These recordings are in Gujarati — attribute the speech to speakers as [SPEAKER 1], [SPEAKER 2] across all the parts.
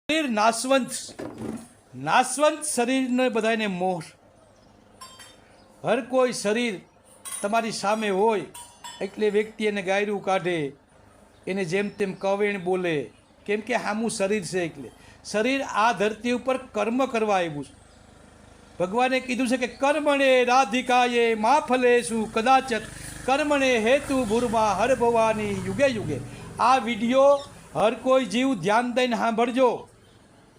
[SPEAKER 1] શરીર નાશવંત શરીરને બધાને મોહ. હર કોઈ શરીર તમારી સામે હોય એટલે વ્યક્તિ એને ગાયરું કાઢે, એને જેમ તેમ કવેણ બોલે, કેમ કે સામું શરીર છે. એટલે શરીર આ ધરતી ઉપર કર્મ કરવા આવ્યું છે. ભગવાને કીધું છે કે કર્મણે રાધિકાએ મા ફલેશુ કદાચત કર્મણે હેતુ ભૂર્મા હર ભવાની યુગે યુગે. આ વિડીયો હર કોઈ જીવ ધ્યાન દઈને સાંભળજો.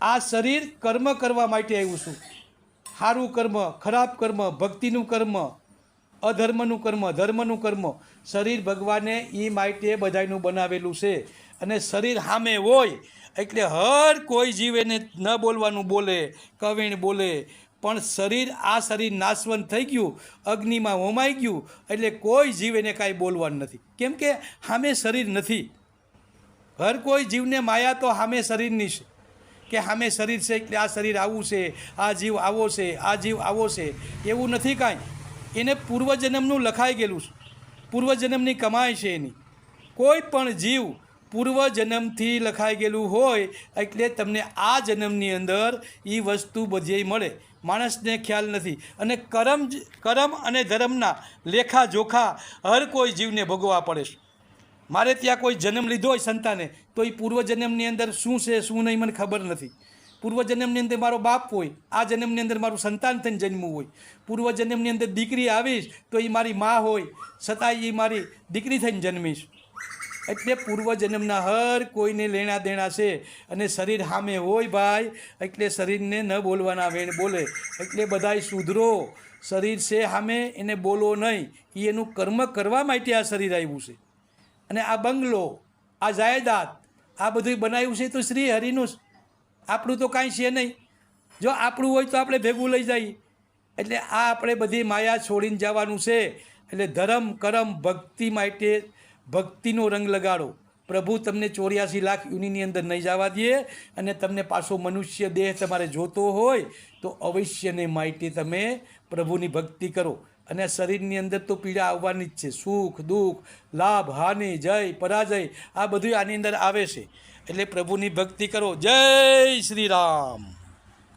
[SPEAKER 1] આ શરીર કર્મ કરવા માટે આવ્યું છું. સારું કર્મ, ખરાબ કર્મ, ભક્તિનું કર્મ, અધર્મનું કર્મ, ધર્મનું કર્મ. શરીર ભગવાને એ માટે બધાનું બનાવેલું છે. અને શરીર સામે હોય એટલે હર કોઈ જીવ એને ન બોલવાનું બોલે, કવીણ બોલે. પણ આ શરીર નાશવંત થઈ ગયું, અગ્નિમાં હોમાઈ ગયું એટલે કોઈ જીવ એને કાંઈ બોલવાનું નથી. કેમ કે સામે શરીર નથી. હર કોઈ જીવને માયા તો સામે શરીરની છે કે સામે શરીર છે એટલે આ શરીર આવું છે, આ જીવ આવો છે, આ જીવ આવો છે. એવું નથી કાંઈ. એને પૂર્વજન્મનું લખાઈ ગયેલું છે, પૂર્વજન્મની કમાઈ છે એની. કોઈ પણ જીવ પૂર્વજન્મથી લખાઈ ગયેલું હોય એટલે તમને આ જન્મની અંદર એ વસ્તુ બધી મળે. માણસને ખ્યાલ નથી. અને કરમ અને ધર્મના લેખા જોખા હર કોઈ જીવને ભોગવવા પડે છે. મારે ત્યાં કોઈ જન્મ લીધો હોય સંતાને તો એ પૂર્વજન્મની અંદર શું છે શું નહીં મને ખબર નથી. પૂર્વજન્મની અંદર મારો બાપ હોય, આ જન્મની અંદર મારું સંતાન થઈને જન્મવું હોય. પૂર્વજન્મની અંદર દીકરી આવીશ તો એ મારી મા હોય, છતાંય એ મારી દીકરી થઈને જન્મીશ. એટલે પૂર્વજન્મના હર કોઈને લેણા દેણા છે. અને શરીર સામે હોય ભાઈ એટલે શરીરને ન બોલવાના વેણ બોલે. એટલે બધાય સુધરો. શરીર છે સામે એને બોલો નહીં. એ એનું કર્મ કરવા માટે આ શરીર આવ્યું છે. અને આ બંગલો, આ જાયદાદ, આ બધું બનાવ્યું છે તો શ્રી હરિનું જ. આપણું તો કાંઈ છે નહીં. જો આપણું હોય તો આપણે ભેગું લઈ જઈએ. એટલે આ આપણે બધી માયા છોડીને જવાનું છે. એટલે ધર્મ કરમ ભક્તિ માટે ભક્તિનો રંગ લગાડો. પ્રભુ તમને 84 લાખ યુનિની અંદર નહીં જવા દે. અને તમને પાછો મનુષ્ય દેહ તમારે જોતો હોય તો અવશ્યને માટે તમે પ્રભુની ભક્તિ કરો. અને શરીરની અંદર તો પીડા આવવાની જ છે. સુખ દુઃખ, લાભ હાનિ, જય પરાજય, આ બધું આની અંદર આવે છે. એટલે પ્રભુની ભક્તિ કરો. જય શ્રી રામ.